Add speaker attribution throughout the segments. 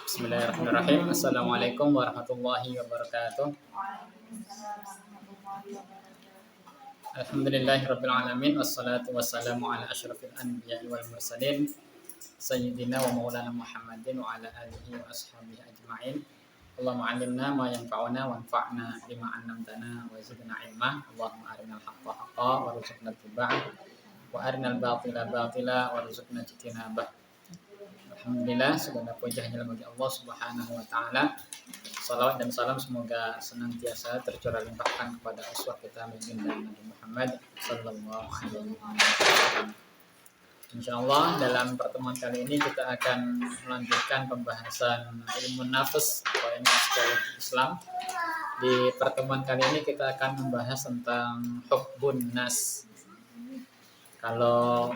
Speaker 1: Bismillahirrahmanirrahim. Assalamualaikum warahmatullahi wabarakatuh. Alhamdulillahirabbil alamin wassalatu wassalamu ala asyrafil anbiya'i wal mursalin sayyidina wa maulana Muhammadin wa ala alihi wa ashabihi ajma'in. Allahumma 'allimna ma yanfa'una wanfa'na bima 'allamtana wa zidna ilma. Allahumma arinal haqqa haqqan warzuqna ittiba'ah wa arinal batila batila warzuqna ijtinabah. Alhamdulillah, segala puji hanya bagi Allah Subhanahu wa taala. Salawat dan salam semoga senantiasa tercurah limpahkan kepada uswah kita baginda Nabi Muhammad sallallahu alaihi wasallam. Insyaallah dalam pertemuan kali ini kita akan melanjutkan pembahasan ilmu nafs atau ilmu psikologi Islam. Di pertemuan kali ini kita akan membahas tentang hubbun nas. Kalau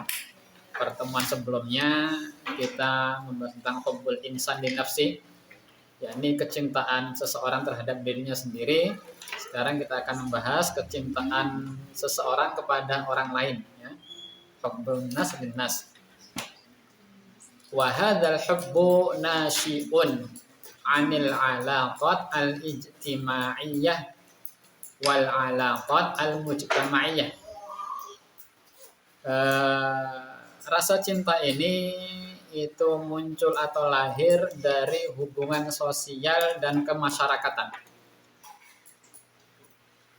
Speaker 1: pertemuan sebelumnya kita membahas tentang hubbul insan di nafsi, yakni kecintaan seseorang terhadap dirinya sendiri. Sekarang kita akan membahas kecintaan seseorang kepada orang lain, ya. Hubbun nas bin nas. Wa hadzal hubbu nasyi'un 'anil 'alaqat al-ijtima'iyyah wal 'alaqat al-mujtama'iyyah. Rasa cinta ini itu muncul atau lahir dari hubungan sosial dan kemasyarakatan.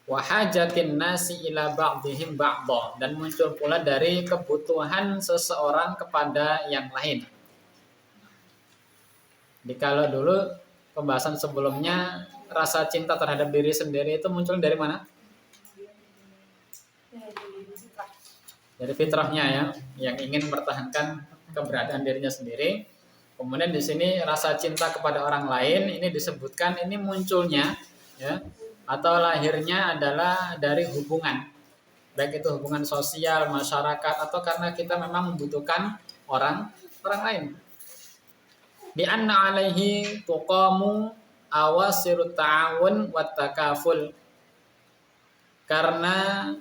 Speaker 1: Wa hajatin nasi ila ba'dihim ba'dha, dan muncul pula dari kebutuhan seseorang kepada yang lain. Jadi kalau dulu pembahasan sebelumnya rasa cinta terhadap diri sendiri itu muncul dari mana? Dari fitrahnya, ya, yang ingin mempertahankan keberadaan dirinya sendiri. Kemudian di sini rasa cinta kepada orang lain ini disebutkan ini munculnya, ya, atau lahirnya adalah dari hubungan, baik itu hubungan sosial, masyarakat, atau karena kita memang membutuhkan orang lain. Di anna alaihi tuqamu awasirut ta'awun wat takaful, karena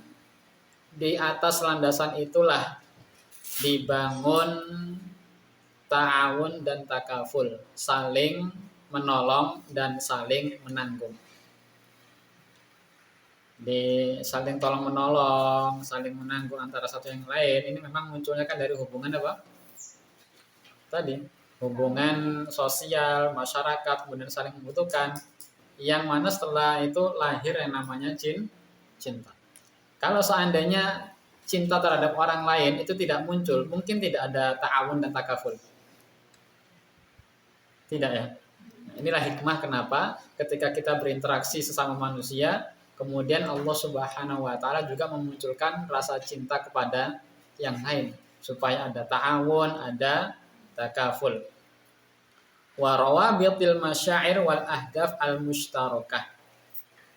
Speaker 1: di atas landasan itulah dibangun ta'awun dan takaful, saling menolong dan saling menanggung. Di saling tolong menolong, saling menanggung antara satu yang lain, ini memang munculnya kan dari hubungan apa? Tadi, hubungan sosial, masyarakat, kemudian saling membutuhkan, yang mana setelah itu lahir yang namanya cinta. Kalau seandainya cinta terhadap orang lain itu tidak muncul, mungkin tidak ada ta'awun dan takaful. Tidak, ya. Inilah hikmah kenapa ketika kita berinteraksi sesama manusia, kemudian Allah Subhanahu wa taala juga memunculkan rasa cinta kepada yang lain, supaya ada ta'awun, ada takaful. Wa rawabitil masyair wal ahdaf al mushtarakah,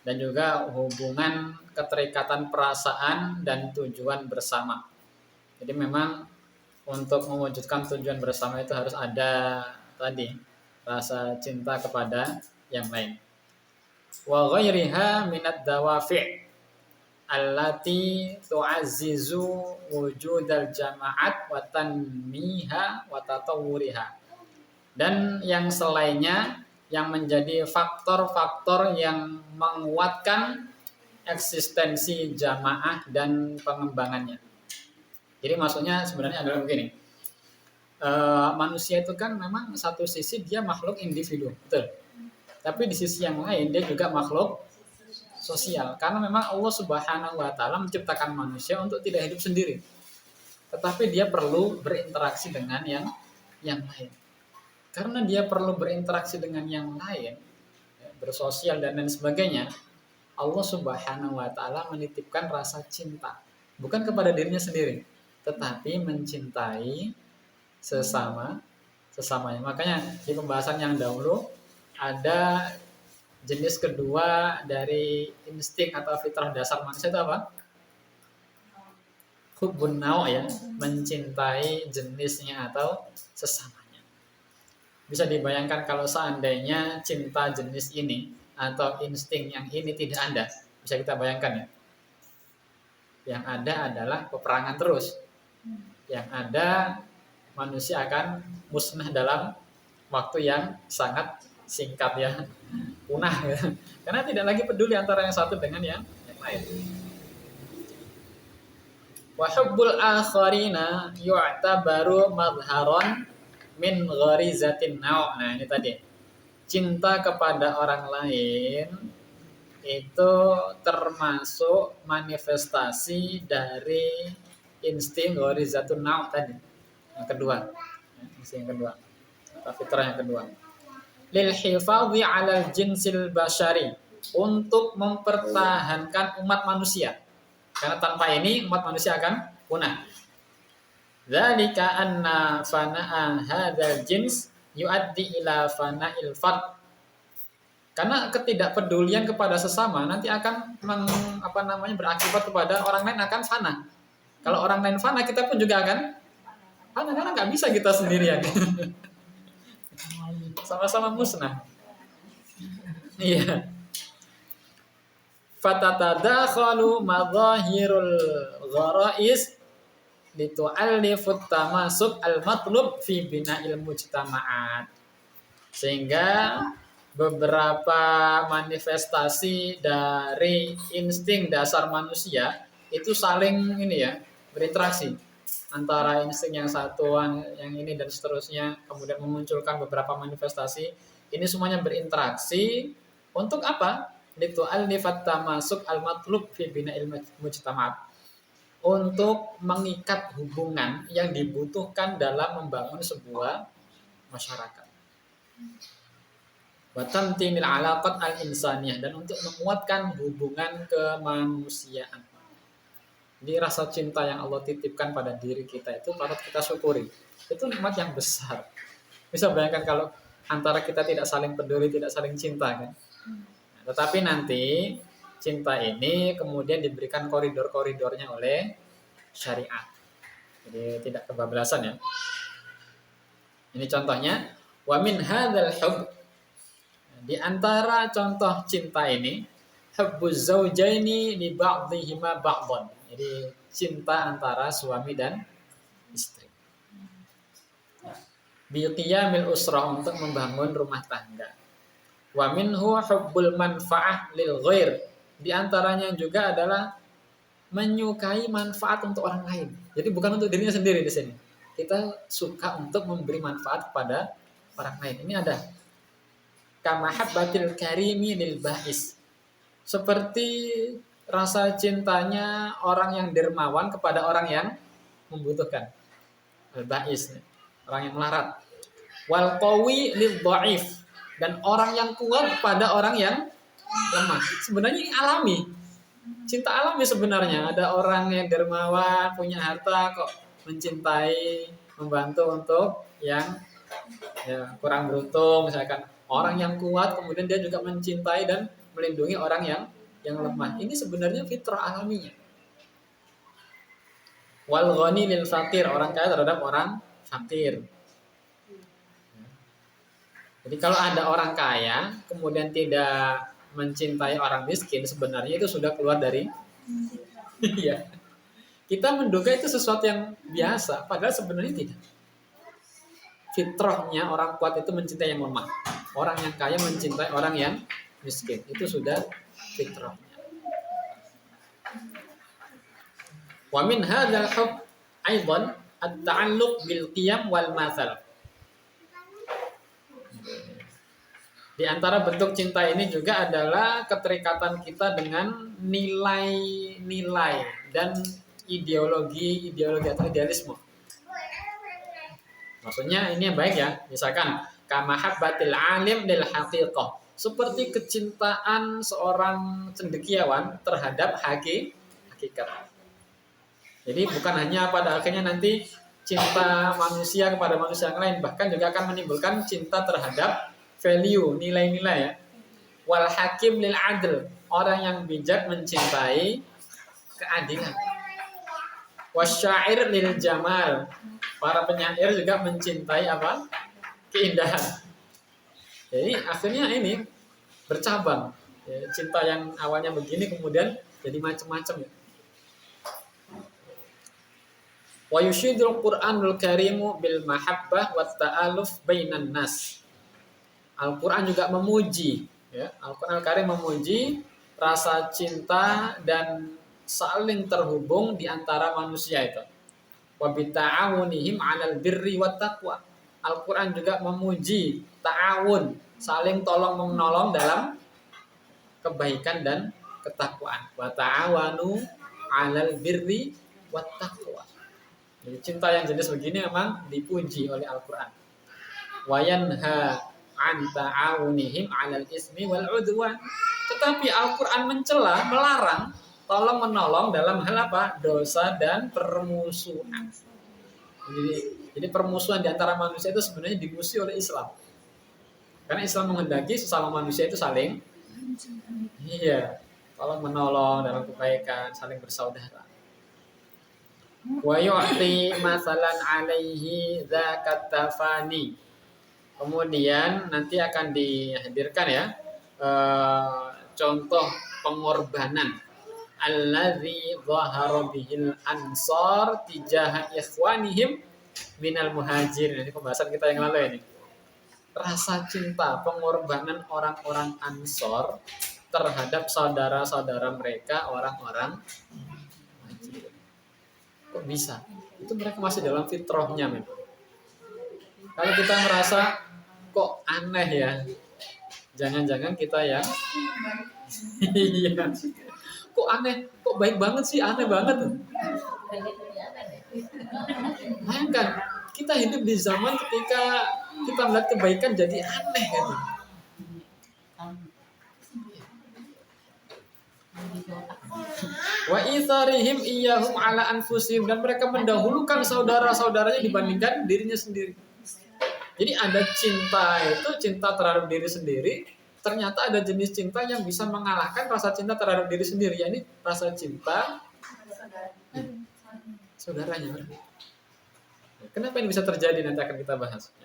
Speaker 1: dan juga hubungan keterikatan perasaan dan tujuan bersama. Jadi memang untuk mewujudkan tujuan bersama itu harus ada tadi rasa cinta kepada yang lain. Wa ghairiha minad dawafi' allati tu'azzizu wujudal jama'at wa tanmiha wa tatawwuriha. Dan yang selainnya yang menjadi faktor-faktor yang menguatkan eksistensi jamaah dan pengembangannya. Jadi maksudnya sebenarnya adalah begini, manusia itu kan memang satu sisi dia makhluk individu, betul. Tapi di sisi yang lain dia juga makhluk sosial, karena memang Allah Subhanahu wa taala menciptakan manusia untuk tidak hidup sendiri, tetapi dia perlu berinteraksi dengan yang lain. Karena dia perlu berinteraksi dengan yang lain, bersosial dan lain sebagainya, Allah Subhanahu wa taala menitipkan rasa cinta bukan kepada dirinya sendiri, tetapi mencintai sesamanya. Makanya di pembahasan yang dahulu ada jenis kedua dari insting atau fitrah dasar manusia itu apa? Hubbun naw', ya, mencintai jenisnya atau sesamanya. Bisa dibayangkan kalau seandainya cinta jenis ini atau insting yang ini tidak ada, bisa kita bayangkan, ya. Yang ada adalah peperangan terus. Yang ada manusia akan musnah dalam waktu yang sangat singkat ya, punah ya. Karena tidak lagi peduli antara yang satu dengan yang lain. Wa hubbul akharina yu'tabaru madharon min gharizatin nau'. Nah, ini tadi. Cinta kepada orang lain itu termasuk manifestasi dari insting gharizatun nau' tadi. Yang kedua. Insting yang kedua. Atau fitrah yang kedua. Lil hifadhi 'alal jinsil basyari, untuk mempertahankan umat manusia. Karena tanpa ini umat manusia akan punah. Dzalika anna fana'a hadzal jins yuaddi ila fana'il fard. Karena ketidakpedulian kepada sesama nanti akan berakibat kepada orang lain akan fana. Kalau orang lain fana, kita pun juga akan fana, karena nggak bisa kita sendirian. Sama-sama musnah. Iya. Fatatadakhalu madhahirul gharais litu'allifut tamasuk al-matlub fi bina'il mujtama'at. Sehingga beberapa manifestasi dari insting dasar manusia itu saling berinteraksi antara insting yang satu, yang ini dan seterusnya, kemudian memunculkan beberapa manifestasi. Ini semuanya berinteraksi untuk apa? Litu'allifat tamasuk al-matlub fi bina'il mujtama'at, untuk mengikat hubungan yang dibutuhkan dalam membangun sebuah masyarakat. Wa tamtinil alaqat al-insaniyah, dan untuk menguatkan hubungan kemanusiaan. Jadi rasa cinta yang Allah titipkan pada diri kita itu patut kita syukuri. Itu nikmat yang besar. Bisa bayangkan kalau antara kita tidak saling peduli, tidak saling cinta kan. Tetapi nanti cinta ini kemudian diberikan koridor-koridornya oleh syariat. Jadi tidak kebablasan ya. Ini contohnya, wa min hadzal hubb. Di antara contoh cinta ini, hubbuz zaujaini li ba'dihima ba'dhan. Jadi cinta antara suami dan istri. Bi qiyamil usrah, untuk membangun rumah tangga. Wa minhu hubbul manfa'ah lil ghair. Di antaranya juga adalah menyukai manfaat untuk orang lain. Jadi bukan untuk dirinya sendiri di sini. Kita suka untuk memberi manfaat kepada orang lain. Ini ada kamahabbatil karimi lil ba'is. Seperti rasa cintanya orang yang dermawan kepada orang yang membutuhkan. Al-ba'is, orang yang melarat. Wal qawi lil dha'if, dan orang yang kuat kepada orang yang lemah. Sebenarnya ini alami. Cinta alami sebenarnya. Ada orang yang dermawan, punya harta, kok mencintai, membantu untuk yang kurang beruntung misalkan. Orang yang kuat kemudian dia juga mencintai dan melindungi orang yang lemah. Ini sebenarnya fitrah alaminya. Wal ghani lil fakir, orang kaya terhadap orang fakir. Jadi kalau ada orang kaya kemudian tidak mencintai orang miskin, sebenarnya itu sudah keluar dari iya. Kita menduga itu sesuatu yang biasa, padahal sebenarnya tidak. Fitrahnya orang kuat itu mencintai yang lemah. Orang yang kaya mencintai orang yang miskin. Itu sudah fitrahnya. Wa min hadzal hubb aidan at-ta'alluq bil qiyam wal mathal. Di antara bentuk cinta ini juga adalah keterikatan kita dengan nilai-nilai dan ideologi atau idealisme. Maksudnya ini yang baik ya. Misalkan kamahabbatil alim lil haqiqah, seperti kecintaan seorang cendekiawan terhadap hakikat. Jadi bukan hanya pada akhirnya nanti cinta manusia kepada manusia yang lain, bahkan juga akan menimbulkan cinta terhadap value, nilai-nilai ya. Wal hakim lil adl, orang yang bijak mencintai keadilan. Wasyair lil jamal, para penyair juga mencintai apa? Keindahan. Jadi akhirnya ini bercabang. Ya, cinta yang awalnya begini kemudian jadi macam-macam ya. Wa yushidul Qur'anul Karimu bil mahabbah wat ta'aluf bainan nas. Al-Quran juga memuji, ya. Al-Quran Al-Karim memuji rasa cinta dan saling terhubung di antara manusia itu. Wa bita'awunihim 'alal birri wat taqwa. Al-Quran juga memuji ta'awun, saling tolong menolong dalam kebaikan dan ketakwaan. Wa ta'awanu 'alal birri wat taqwa. Jadi cinta yang jenis begini memang dipuji oleh Al-Quran. Wa yanha an ta'awunihim 'alal ismi wal 'udwan. Tetapi Al-Quran mencela, melarang tolong menolong dalam hal apa? Dosa dan permusuhan. Jadi permusuhan di antara manusia itu sebenarnya dimusuhi oleh Islam. Karena Islam menghendaki sesama manusia itu saling tolong menolong dalam kebaikan, saling bersaudara. Wa yu'ti masalan 'alaihi zakat tafani. Kemudian nanti akan dihadirkan ya contoh pengorbanan allazi dhahara bihil ansar tijaha ikhwanihim minal muhajirin. Ini pembahasan kita yang lalu ini. Rasa cinta, pengorbanan orang-orang Ansor terhadap saudara-saudara mereka orang-orang muhajirin. Kok bisa? Itu mereka masih dalam fitrahnya memang. Kalau kita merasa kok aneh ya, jangan-jangan kita yang kok aneh, kok baik banget sih, aneh banget. Bayangkan, kita hidup di zaman ketika kita melihat kebaikan jadi aneh gitu. Wa itharihim iyyahum ala anfusihim, dan mereka mendahulukan saudara-saudaranya dibandingkan dirinya sendiri. Jadi ada cinta itu cinta terhadap diri sendiri, ternyata ada jenis cinta yang bisa mengalahkan rasa cinta terhadap diri sendiri, yakni rasa cinta saudaranya. Kenapa ini bisa terjadi, nanti akan kita bahas.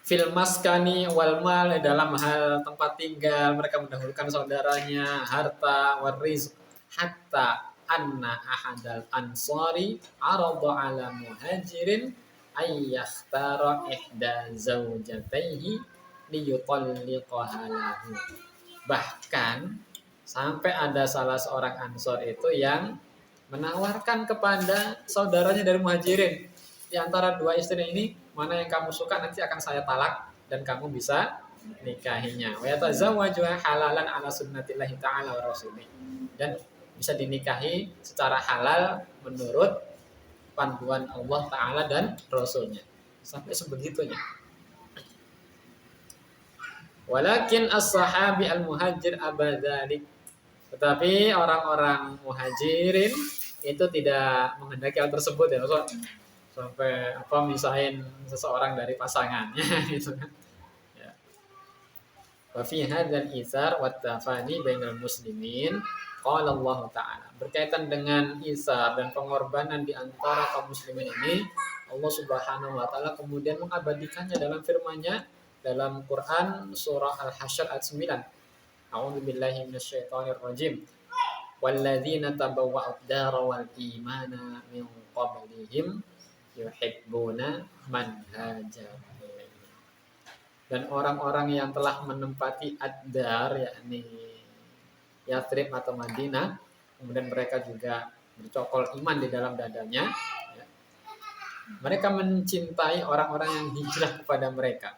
Speaker 1: Fil maskani wal mal, dalam hal tempat tinggal mereka mendahulukan saudaranya, harta warizq, hatta anna ahadal ansari arada ala muhajirin ayyakhtara ihda zawjataihi liyutalliqaha lahu. Bahkan sampai ada salah seorang ansor itu yang menawarkan kepada saudaranya dari muhajirin, di antara dua istri ini mana yang kamu suka, nanti akan saya talak dan kamu bisa nikahinya. Wa yatazawwaju halalan ala sunnatillahi ta'ala wa rasulih, dan bisa dinikahi secara halal menurut panduan Allah Ta'ala dan Rasulnya. Sampai sebegitunya. Walakin as-sahabi al-muhajir abadzalik. Tetapi orang-orang muhajirin itu tidak menghendaki hal tersebut ya. Sampai misahin seseorang dari pasangannya gitu kan. Ya. Wa fi hadzal itsar wat tafani bainal muslimin qala Allah Ta'ala. Berkaitan dengan isar dan pengorbanan di antara kaum muslimin ini, Allah Subhanahu wa taala kemudian mengabadikannya dalam firman-Nya dalam Quran surah Al-Hasyr ayat 9. A'udzu billahi minasyaitonir rajim. Walladzina tabawwa'ud dara wal imana min qablihim yuhibbuna man hajara ilaihim. Dan orang-orang yang telah menempati ad-dar, yakni Yathrib atau Madinah, kemudian mereka juga bercokol iman di dalam dadanya, ya. Mereka mencintai orang-orang yang hijrah kepada mereka,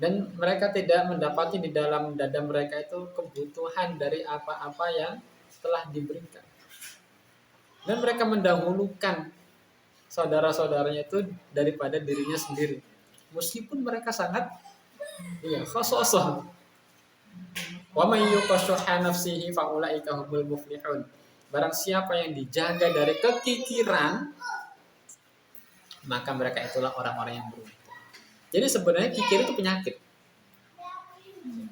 Speaker 1: dan mereka tidak mendapati di dalam dada mereka itu kebutuhan dari apa-apa yang telah diberikan, dan mereka mendahulukan saudara-saudaranya itu daripada dirinya sendiri, meskipun mereka sangat khasosah. Wa may yuqashuha nafsihi fa ulaika humul muflihun. Barang siapa yang dijaga dari kekikiran, maka mereka itulah orang-orang yang beruntung. Jadi sebenarnya kikir itu penyakit.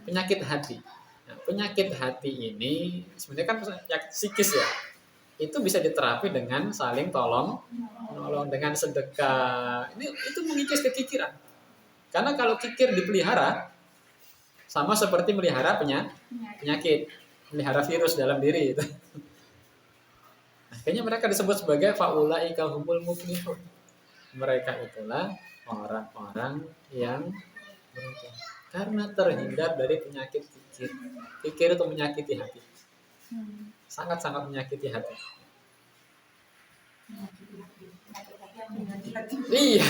Speaker 1: Penyakit hati. Nah, penyakit hati ini sebenarnya kan penyakit psikis ya. Itu bisa diterapi dengan saling tolong menolong, dengan sedekah. Itu mengikis kekikiran. Karena kalau kikir dipelihara, sama seperti melihara penyakit, melihara virus dalam diri itu. Akhirnya mereka disebut sebagai faulaika humul muflihun. Mereka itulah orang-orang yang beruntung. Karena terhindar dari penyakit pikir. Pikir itu menyakiti hati. Sangat-sangat menyakiti hati. Iya.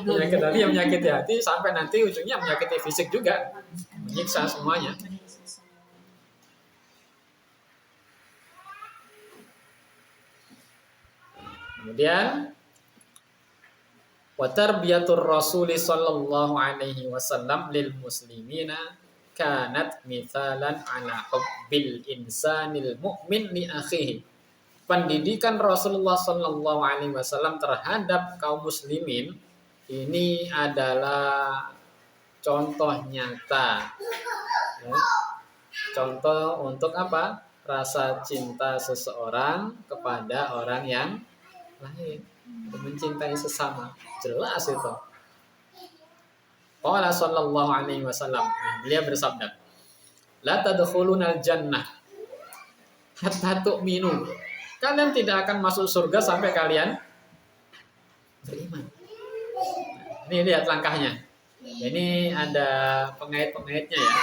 Speaker 1: Penyakit hati yang menyakiti hati sampai nanti ujungnya menyakiti fisik juga. Menyiksa semuanya. Kemudian wa tarbiyatur Rasul sallallahu alaihi wasallam lil muslimina kanat mithalan ala hubbil insanil mu'min li akhihi. Pendidikan Rasulullah sallallahu alaihi wasallam terhadap kaum muslimin ini adalah contoh nyata. Ya. Contoh untuk apa? Rasa cinta seseorang kepada orang yang lain, mencintai sesama. Jelas itu. Qala sallallahu alaihi wasallam, beliau bersabda, la tadkhulunal jannah hatta tu'minu. Kalian tidak akan masuk surga sampai kalian beriman. Ini lihat langkahnya. Ini ada pengait-pengaitnya ya.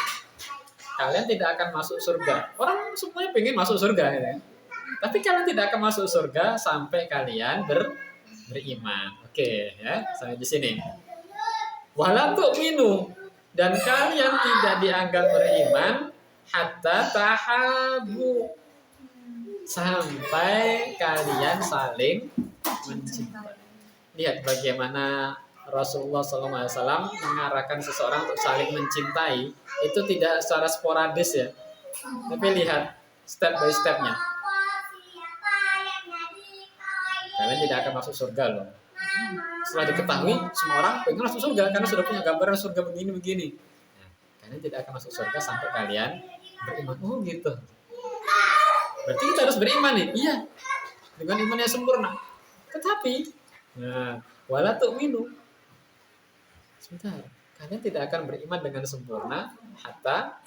Speaker 1: Kalian tidak akan masuk surga. Orang semuanya pengen masuk surga ya. Tapi kalian tidak akan masuk surga sampai kalian beriman. Oke ya, sampai di sini. Wala tu'minu, dan kalian tidak dianggap beriman hatta tahabu, sampai kalian saling mencintai. Lihat bagaimana Rasulullah SAW mengarahkan seseorang untuk saling mencintai. Itu tidak secara sporadis ya, tapi lihat step by stepnya. Kalian tidak akan masuk surga loh. Setelah diketahui, semua orang pengen masuk surga karena sudah punya gambaran surga begini-begini. Nah, kalian tidak akan masuk surga sampai kalian beriman. Oh gitu. Berarti kita harus beriman nih. Iya. Dengan iman yang sempurna. Tetapi, nah, wala tu'minu. Sebentar. Kalian tidak akan beriman dengan sempurna hatta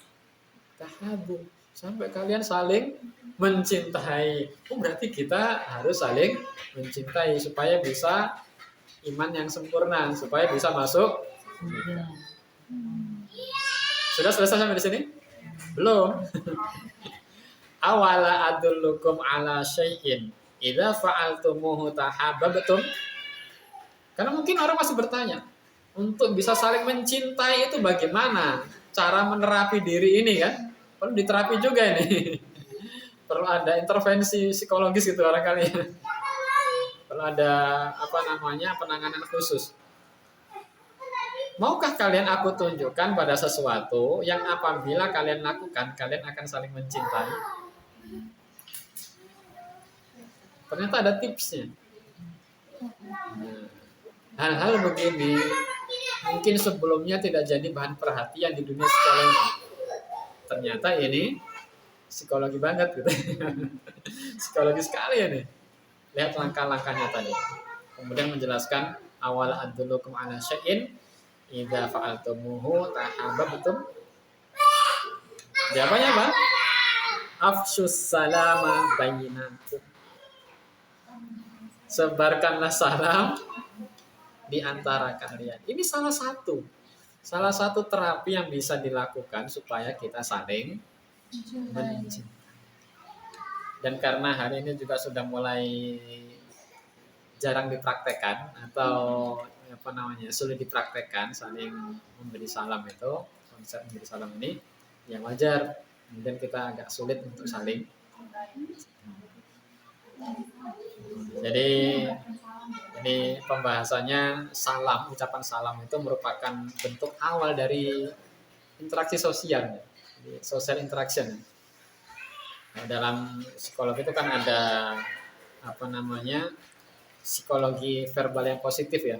Speaker 1: tahabu, sampai kalian saling mencintai. Oh, berarti kita harus saling mencintai supaya bisa iman yang sempurna, supaya bisa masuk. Sudah selesai sampai di sini? Belum. Awala adullukum ala syai'in idza fa'altumuhu tahabbtum. Karena mungkin orang masih bertanya, untuk bisa saling mencintai itu bagaimana cara menerapi diri ini kan? Perlu diterapi juga ini. Perlu ada intervensi psikologis gitu barangkali. Perlu ada penanganan khusus. Maukah kalian aku tunjukkan pada sesuatu yang apabila kalian lakukan, kalian akan saling mencintai? Ternyata ada tipsnya. Hal-hal begini mungkin sebelumnya tidak jadi bahan perhatian di dunia psikologi. Ternyata ini psikologi banget gitu. Psikologi sekali ya nih. Lihat langkah-langkahnya tadi. Kemudian menjelaskan awal adullukum ala syai'in idza fa'altumuhu tahabbtum. Jawabannya apa? Afsyus salama bainakum. Sebarkanlah salam di antara kalian. Ini salah satu terapi yang bisa dilakukan supaya kita saling mencintai. Dan karena hari ini juga sudah mulai jarang dipraktekkan atau sulit dipraktekkan saling memberi salam itu, konsep memberi salam ini yang wajar. Kemudian kita agak sulit untuk saling. Jadi ini pembahasannya salam, ucapan salam itu merupakan bentuk awal dari interaksi sosial, social interaction. Nah, dalam psikologi itu kan ada psikologi verbal yang positif ya.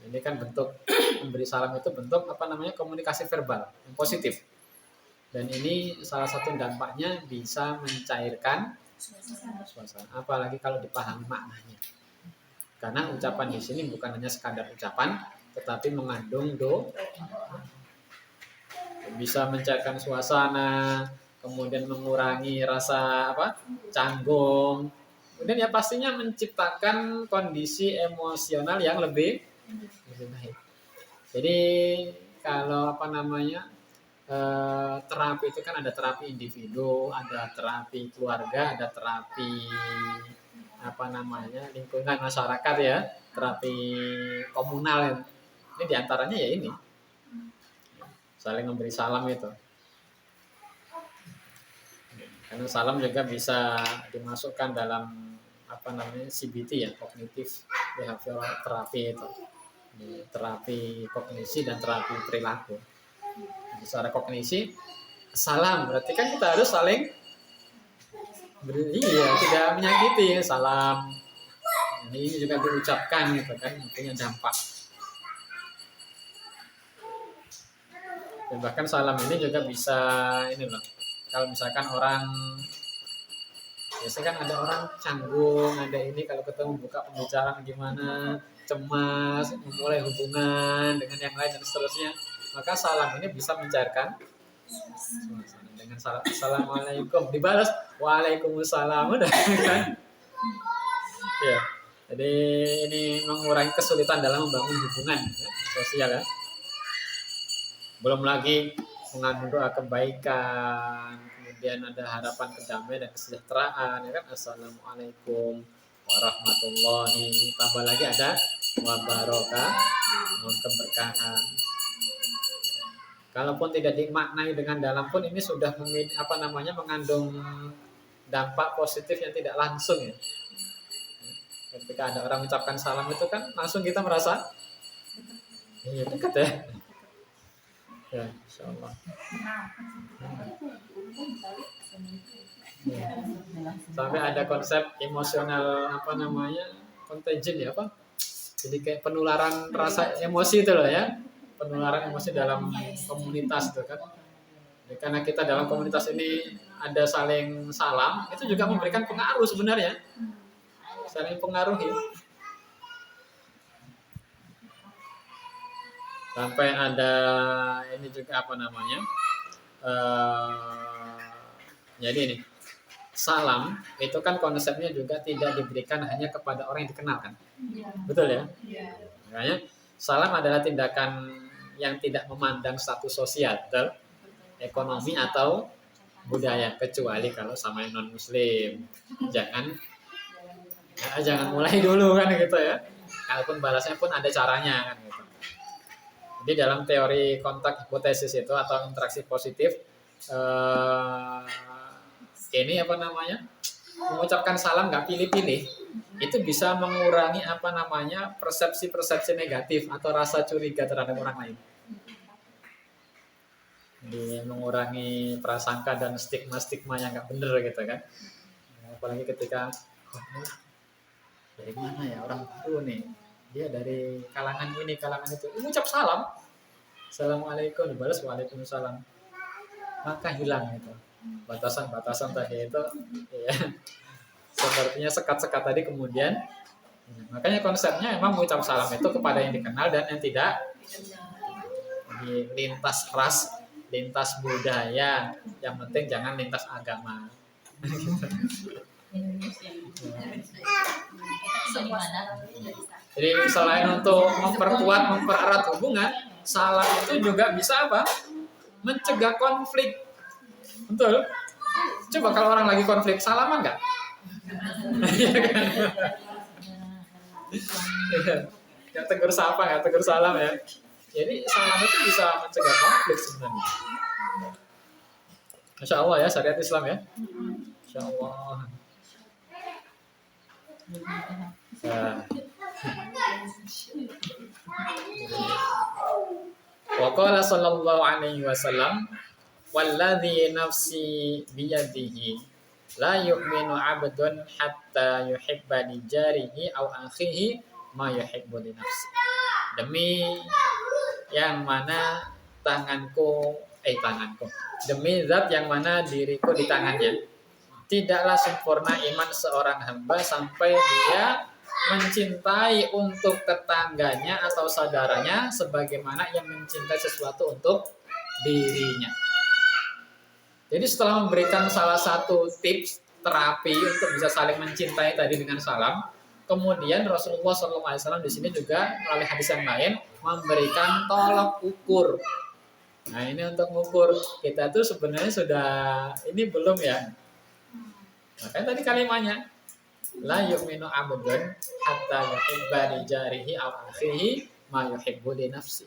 Speaker 1: Ini kan bentuk memberi salam itu bentuk komunikasi verbal yang positif. Dan ini salah satu dampaknya bisa mencairkan suasana, apalagi kalau dipahami maknanya. Karena ucapan di sini bukan hanya sekadar ucapan, tetapi mengandung bisa mencairkan suasana, kemudian mengurangi rasa canggung, kemudian ya pastinya menciptakan kondisi emosional yang lebih lebih baik. Jadi kalau apa namanya, terapi itu kan ada terapi individu, ada terapi keluarga, ada terapi apa namanya lingkungan masyarakat ya, terapi komunal ya. Ini diantaranya ya ini saling memberi salam itu. Karena salam juga bisa dimasukkan dalam apa namanya CBT ya, kognitif behavioral terapi itu. Terapi kognisi dan terapi perilaku. Secara kognisi salam berarti kan kita harus saling iya, tidak menyakiti, salam. Ini juga diucapkan gitu kan, punya dampak. Dan bahkan salam ini juga bisa ini loh. Kalau misalkan orang biasanya kan ada orang canggung, ada ini kalau ketemu buka pembicaraan gimana, cemas, memulai hubungan dengan yang lain dan seterusnya. Maka salam ini bisa mencairkan dengan salam assalamualaikum dibalas waalaikumsalam udah kan ya. Jadi ini mengurangi kesulitan dalam membangun hubungan ya, sosial ya. Belum lagi mengandung doa kebaikan, kemudian ada harapan kedamaian dan kesejahteraan ya kan, assalamualaikum warahmatullahi, tambah lagi ada wabarakatuh, keberkahan. Kalaupun tidak dimaknai dengan dalam pun ini sudah apa namanya mengandung dampak positif yang tidak langsung ya. Ketika ada orang mengucapkan salam itu kan langsung kita merasa dekat ya. Ya, insyaallah. Sampai ada konsep emosional apa namanya contagion ya apa? Jadi kayak penularan rasa emosi itu loh ya. Penularan emosi dalam komunitas itu kan. Jadi karena kita dalam komunitas ini ada saling salam, itu juga memberikan pengaruh sebenarnya. Saling pengaruhi. Sampai ada ini juga apa namanya? Jadi ini salam itu kan konsepnya juga tidak diberikan hanya kepada orang yang dikenal kan, betul ya? Makanya salam adalah tindakan yang tidak memandang status sosial, betul? Ekonomi atau budaya, kecuali kalau sama yang non muslim. Jangan mulai dulu kan gitu ya. Kalaupun balasnya pun ada caranya kan gitu. Jadi dalam teori kontak hipotesis itu atau interaksi positif ini apa namanya mengucapkan salam nggak pilih-pilih itu bisa mengurangi apa namanya persepsi-persepsi negatif atau rasa curiga terhadap orang lain. Jadi mengurangi prasangka dan stigma-stigma yang nggak bener gitu kan. Apalagi ketika dari mana ya orang baru nih, dia dari kalangan ini kalangan itu, mengucap salam, assalamualaikum, dibalas waalaikumsalam, maka hilang itu batasan-batasan tadi itu ya, sepertinya sekat-sekat tadi kemudian. Makanya konsepnya memang mengucap salam itu kepada yang dikenal dan yang tidak, di lintas ras, lintas budaya, yang penting jangan lintas agama. Jadi selain untuk mempererat hubungan, salam itu juga bisa apa? Mencegah konflik. Betul. Coba kalau orang lagi konflik, salaman nggak? Nggak tegur sapa, nggak tegur salam ya. Jadi salam itu bisa mencegah konflik sebenarnya. Masya Allah ya, syariat Islam ya. Masya Allah. Wa qala sallallahu alaihi wasallam walladzi nafsi biyadihi la yu'minu 'abdun hatta yuhibba li jarihi aw akhihi ma yuhibbu li nafsi. Demi yang mana demi zat yang mana diriku di tangannya, tidaklah sempurna iman seorang hamba sampai dia mencintai untuk tetangganya atau saudaranya sebagaimana yang mencintai sesuatu untuk dirinya. Jadi setelah memberikan salah satu tips terapi untuk bisa saling mencintai tadi dengan salam, Kemudian Rasulullah SAW di sini juga melalui hadis yang lain memberikan tolok ukur. Nah ini untuk mengukur kita tuh sebenarnya sudah ini belum ya. Makanya tadi kalimatnya la yu'minu abdun hatta yuhibba li jarihi aw akhihi ma yuhibbu li nafsi.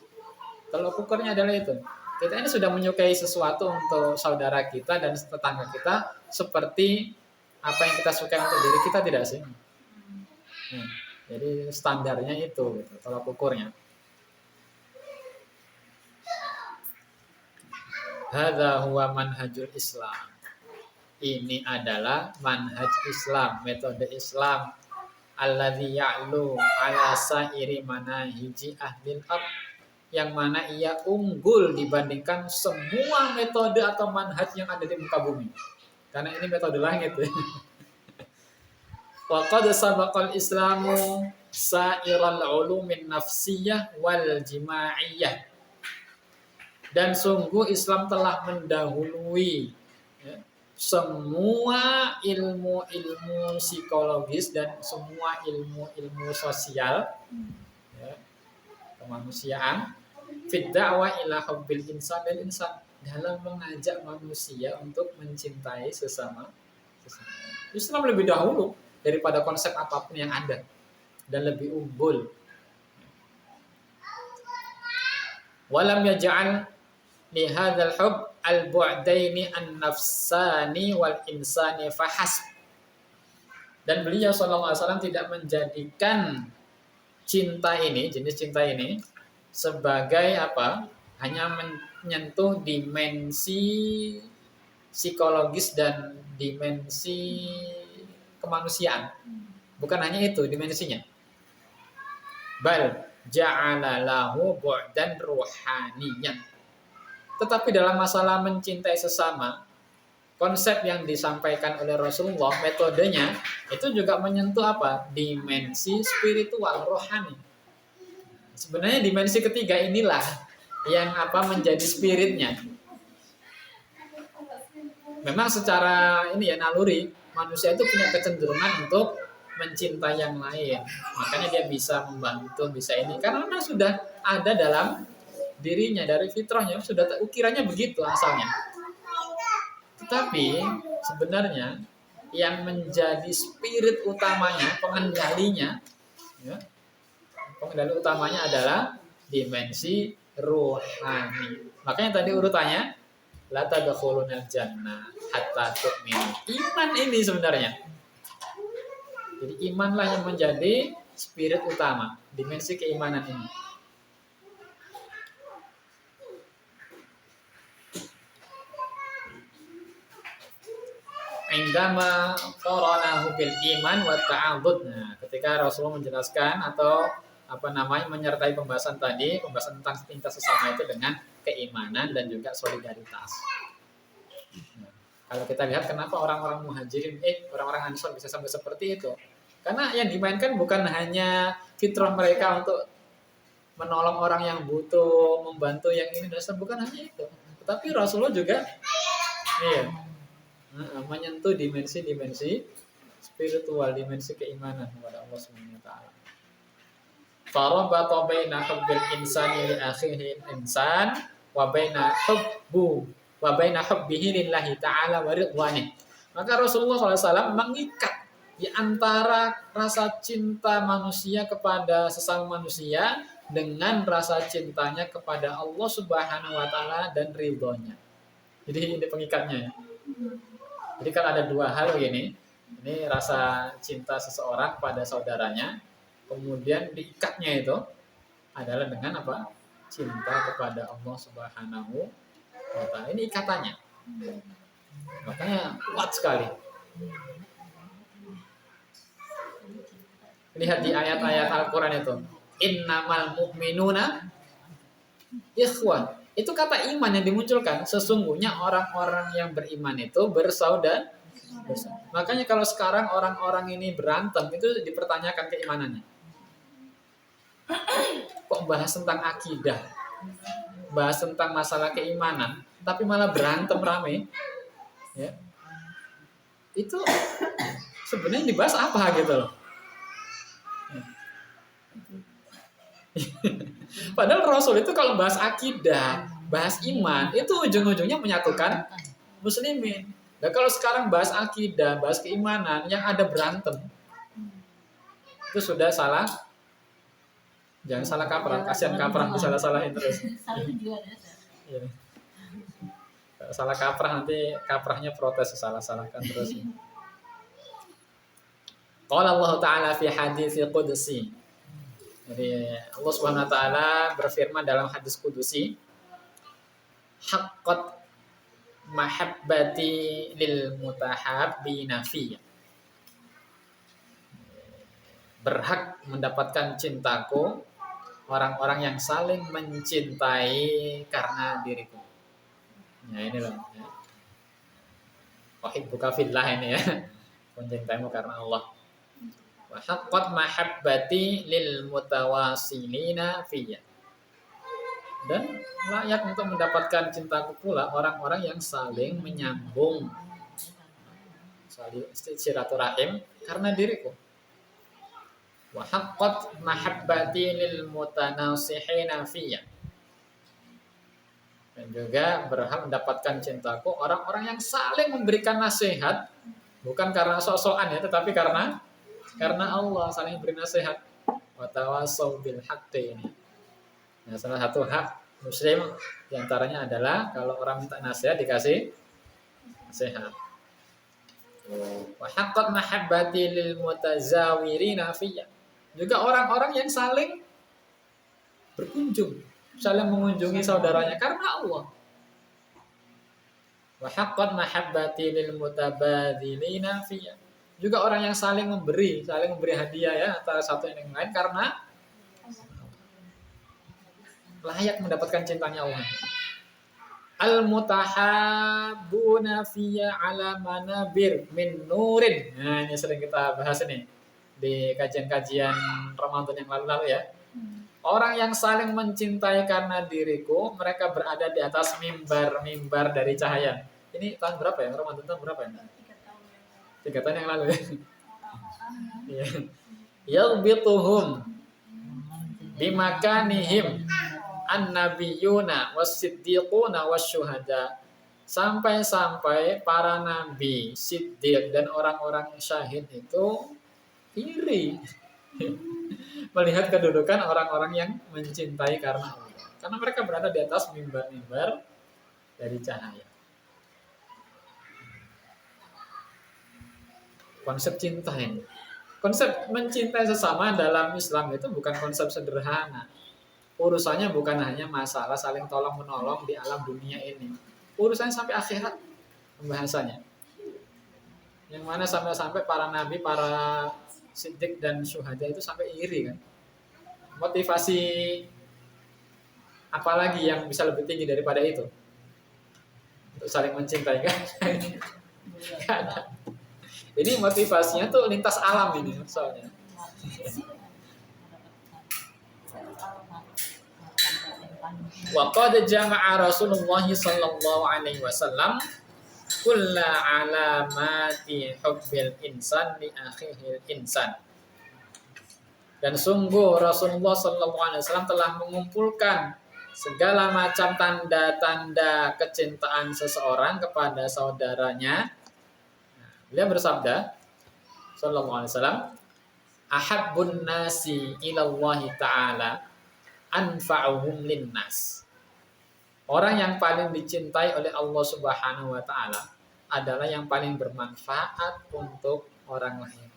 Speaker 1: Tolok ukurnya adalah itu. Kita ini sudah menyukai sesuatu untuk saudara kita dan tetangga kita seperti apa yang kita sukai untuk diri kita, tidak sih? Jadi standarnya itu, gitu, tolak ukurnya. Hadza huwa manhajul Islam. Ini adalah manhaj Islam, metode Islam. Alladzi ya'lu ala sa'iri manahiji ahlil ard, yang mana ia unggul dibandingkan semua metode atau manhaj yang ada di muka bumi. Karena ini metode langit. Wa qad sabaqal Islamu sa'iral ulumin nafsiyah wal jimaiyah. Dan sungguh Islam telah mendahului ya, semua ilmu-ilmu psikologis dan semua ilmu-ilmu sosial ya, kemanusiaan fid da'wa ila hubbil insan dan insan, dalam mengajak manusia untuk mencintai sesama. Islam lebih dahulu daripada konsep apapun yang ada dan lebih unggul. Walam yaj'al li hadzal hub al-bu'daini an-nafsani wal insani fahasb. Dan beliau sallallahu alaihi wasallam tidak menjadikan cinta ini, jenis cinta ini sebagai apa? Hanya menyentuh dimensi psikologis dan dimensi kemanusiaan. Bukan hanya itu dimensinya. Bal ja'ala lahu bu'dan ruhaniyan. Tetapi dalam masalah mencintai sesama, konsep yang disampaikan oleh Rasulullah, metodenya itu juga menyentuh apa? Dimensi spiritual, rohani. Sebenarnya dimensi ketiga inilah yang apa menjadi spiritnya. Memang secara ini ya naluri, manusia itu punya kecenderungan untuk mencintai yang lain. Makanya dia bisa membantu, bisa ini. Karena memang sudah ada dalam dirinya, dari fitrahnya, sudah ukirannya begitu asalnya. Tetapi sebenarnya yang menjadi spirit utamanya, pengendalinya, ya, pengendali utamanya adalah dimensi rohani. Makanya tadi urutannya la tadkhulunal jannah hatta tu'minu. Iman ini sebenarnya. Jadi imanlah yang menjadi spirit utama, dimensi keimanan ini. Indama qaranahu bil iman wa ta'abbud. Nah, ketika Rasulullah menjelaskan atau menyertai pembahasan tadi, pembahasan tentang cinta sesama itu dengan keimanan dan juga solidaritas. Nah, kalau kita lihat kenapa orang-orang muhajirin, orang-orang ansor bisa sampai seperti itu, karena yang dimainkan bukan hanya fitrah mereka untuk menolong orang yang butuh, membantu yang ini, dan bukan hanya itu, tetapi Rasulullah juga menyentuh dimensi-dimensi spiritual, dimensi keimanan kepada Allah Subhanahu wa taala. Farabata baina hubbil insani li akhihi insan wa baina hubbihi lillahi ta'ala wa ridwanih. Maka Rasulullah SAW mengikat di antara rasa cinta manusia kepada sesama manusia dengan rasa cintanya kepada Allah Subhanahu wa taala dan ridhonya. Jadi ini pengikatnya ya. Jadi kan ada dua hal begini. Ini rasa cinta seseorang pada saudaranya, kemudian diikatnya itu adalah dengan apa? Cinta kepada Allah Subhanahu wa taala. Ini ikatannya. Makanya kuat sekali. Lihat di ayat-ayat Al-Qur'an itu. Innamal mu'minuna ikhwan. Itu kata iman yang dimunculkan. Sesungguhnya orang-orang yang beriman itu bersaudara. Makanya kalau sekarang orang-orang ini berantem, itu dipertanyakan keimanannya. Kok bahas tentang akidah, bahas tentang masalah keimanan, tapi malah berantem rame, ya. Itu sebenarnya dibahas apa gitu loh. Padahal Rasul itu kalau bahas akidah, bahas iman, itu ujung-ujungnya menyatukan muslimin. Nah, kalau sekarang bahas akidah, bahas keimanan, yang ada berantem, itu sudah salah. Jangan salah kaprah, kasihan kaprah disalah-salahin terus. Iya. Salah kaprah nanti kaprahnya protes, salah-salahkan terus. Qala Allah Ta'ala fi hadits qudsi. Jadi Allah Subhanahu wa taala berfirman dalam hadis kudusi, haqqat mahabbati lil mutahabbina fiyya. Berhak mendapatkan cintaku orang-orang yang saling mencintai karena diriku. Ya ini loh. Ya. Wahibbuka fillah ini ya. Mencintaimu karena Allah. Wa haqqat mahabbati lil mutawasilina fiyya. Dan layak untuk mendapatkan cintaku pula orang-orang yang saling menyambung, saling silaturahim karena diriku. Wa haqqat mahabbati lil mutanasihina fiyya. Dan juga berhak mendapatkan cintaku orang-orang yang saling memberikan nasihat, bukan karena sok-sokan ya, tetapi karena Allah saling beri nasihat. Wa tawassaw bil haqqi ini. Nah, salah satu hak muslim diantaranya adalah kalau orang minta nasihat dikasih nasihat. Wa haqqat mahabbati lil mutazawirina fiyya. Juga orang-orang yang saling berkunjung, saling mengunjungi saudaranya karena Allah. Wa haqqat mahabbati lil mutabadzilina fiyya. Juga orang yang saling memberi hadiah ya antara satu yang lain karena layak mendapatkan cintanya Allah. Al-mutahabbuna fiyya ala manabir min nurin. Nah, ini sering kita bahas ini di kajian-kajian Ramadan yang lalu-lalu ya. Orang yang saling mencintai karena diriku, mereka berada di atas mimbar dari cahaya. Ini tahun berapa ya? Ramadan tahun berapa ya? 3 tahun yang lalu ya. Iya. Yaghbituhum bimakanihim an-nabiyuna was-siddiquna wasyuhada. Sampai-sampai para nabi, siddiq dan orang-orang syahid itu iri melihat kedudukan orang-orang yang mencintai karena Allah. Karena mereka berada di atas mimbar-mimbar dari cahaya. Konsep cinta ini. Konsep mencintai sesama dalam Islam itu bukan konsep sederhana. Urusannya bukan hanya masalah saling tolong-menolong di alam dunia ini. Urusannya sampai akhirat pembahasannya. Yang mana sampai-sampai para nabi, para siddiq dan syuhada itu sampai iri kan. Motivasi apalagi yang bisa lebih tinggi daripada itu? Untuk saling mencintai kan? Gak ada. Ini motivasinya tuh lintas alam ini soalnya. Wa qad jama'a Rasulullah sallallahu alaihi wasallam kulla alamati hubbil insan li akhihil insan. Dan sungguh Rasulullah sallallahu alaihi wasallam telah mengumpulkan segala macam tanda-tanda kecintaan seseorang kepada saudaranya. Beliau bersabda sallallahu alaihi wasallam, ahabbun nasi ilallahi ta'ala anfa'uhum linnas. Orang yang paling dicintai oleh Allah Subhanahu wa taala adalah yang paling bermanfaat untuk orang lain.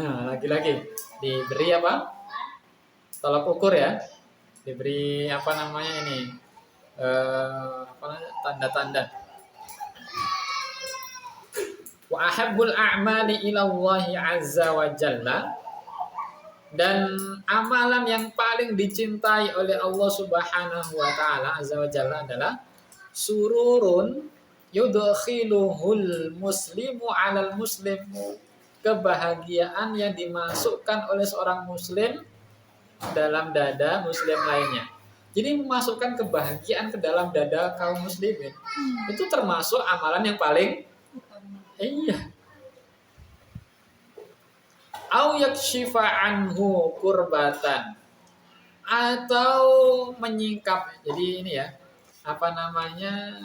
Speaker 1: Nah, lagi-lagi diberi apa? Tolak ukur ya. Diberi apa namanya ini? Tanda-tanda. Wa ahabbul a'mali ilallahi azza wa jalla. Dan amalan yang paling dicintai oleh Allah Subhanahu wa taala azza wa jalla adalah sururun yudkhiluhul muslimu 'alal muslim. Kebahagiaan yang dimasukkan oleh seorang muslim dalam dada muslim lainnya. Jadi memasukkan kebahagiaan ke dalam dada kaum muslimin. Itu termasuk amalan yang paling au yakshifa anhu kurbatan, atau menyingkap. Jadi ini ya, apa namanya,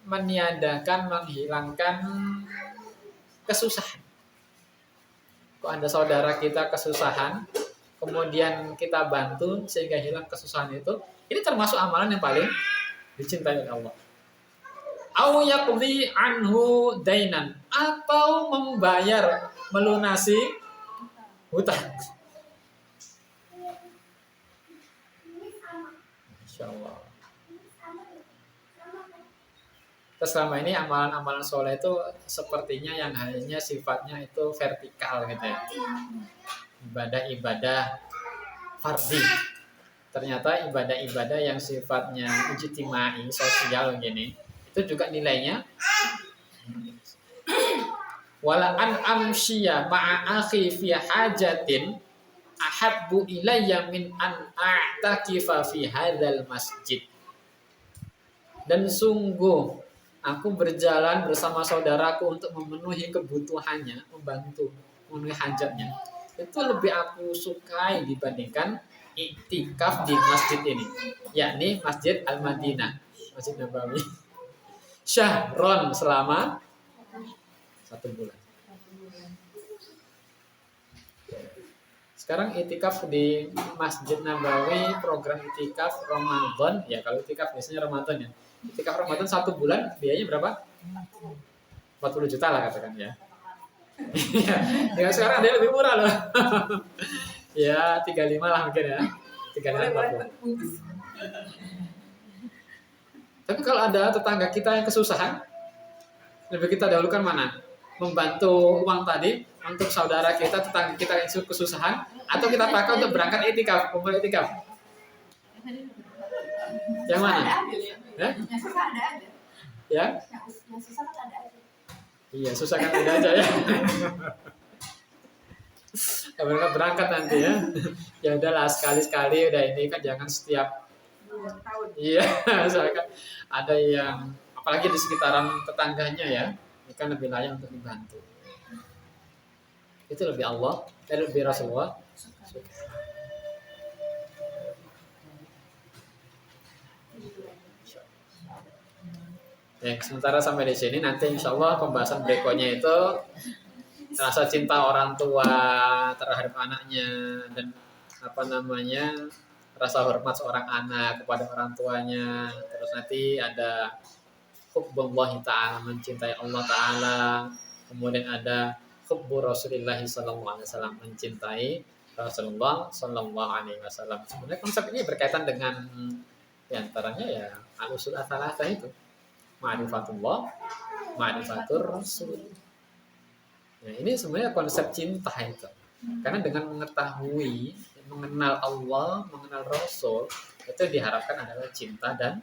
Speaker 1: meniadakan, menghilangkan kesusahan. Kok ada saudara kita kesusahan, kemudian kita bantu sehingga hilang kesusahan itu, ini termasuk amalan yang paling dicintai oleh Allah. Au yaqdi anhu dainan, atau membayar, melunasi hutang. Insyaallah. Terus selama ini amalan-amalan soleh itu sepertinya yang hanya sifatnya itu vertikal gitu ya. Ibadah-ibadah fardhi. Ternyata ibadah-ibadah yang sifatnya ijtimai, sosial gini, itu juga nilainya wala an amshiya ma'a akhi fi hajatin ahabbu ilayya min an a'takifa fi hadzal masjid. Dan sungguh aku berjalan bersama saudaraku untuk memenuhi kebutuhannya, membantu memenuhi hajatnya. Itu lebih aku sukai dibandingkan iktikaf di masjid ini, yakni Masjid Al-Madinah, Masjid Nabawi. Syahron, selama 1 bulan. Sekarang itikaf di Masjid Nabawi, program itikaf Ramadan, ya kalau itikaf biasanya Ramadan ya. Itikaf Ramadan 1 bulan, biayanya berapa? 40 juta lah katakan ya. Ya sekarang ada yang lebih murah loh. Ya 35 lah mungkin ya. 35 40. Tapi kalau ada tetangga kita yang kesusahan, lebih kita dahulukan mana? Membantu uang tadi untuk saudara kita, tetangga kita yang kesusahan, atau kita pakai untuk berangkat itikaf, kumpul itikaf? Yang mana? Ya? Yang susah ada aja. Ya? Yang susah kan ada aja. Iya, susah kan ada aja ya. Mereka berangkat nanti ya. Ya udahlah sekali-sekali udah, ini kan jangan setiap tahun. Iya, soalnya kan ada yang apalagi di sekitaran tetangganya ya, ini kan lebih layak untuk dibantu. Itu lebih Allah, lebih Rasulullah. Ya, sementara sampai di sini, nanti insya Allah pembahasan berikutnya itu rasa cinta orang tua terhadap anaknya, dan apa namanya, rasa hormat seorang anak kepada orang tuanya. Terus nanti ada hubbullah ta'ala, mencintai Allah ta'ala. Kemudian ada hubbu Rasulullah sallallahu alaihi wasallam, mencintai Rasulullah sallallahu alaihi wasallam. Sebenarnya konsep ini berkaitan dengan diantaranya ya al-usul ats-tsalatsah itu. Ma'rifatullah, ma'rifatur Rasul. Nah, ini sebenarnya konsep cinta itu. Karena dengan mengetahui, mengenal Allah, mengenal Rasul, itu diharapkan adalah cinta dan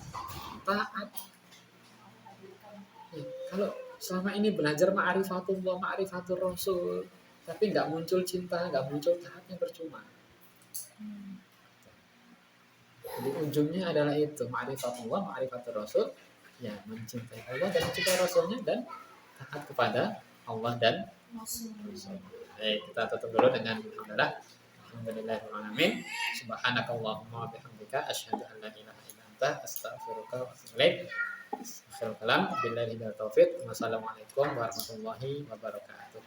Speaker 1: taat. Ya, kalau selama ini belajar ma'rifatullah, ma'rifatur Rasul, tapi nggak muncul cinta, nggak muncul taatnya, percuma. Jadi ujungnya adalah itu, ma'rifatullah, ma'rifatur Rasul, ya mencintai Allah dan mencintai Rasulnya, dan taat kepada Allah dan Rasul. Kita tutup dulu dengan alhamdulillah. Alhamdulillahirrahmanirrahim. Subhanakallahumma wa bihamdika asyhadu an la ilaha illa anta astaghfiruka wa atubu ilaik. Akhirul kalam, billahi taufiq. Wassalamualaikum warahmatullahi wabarakatuh.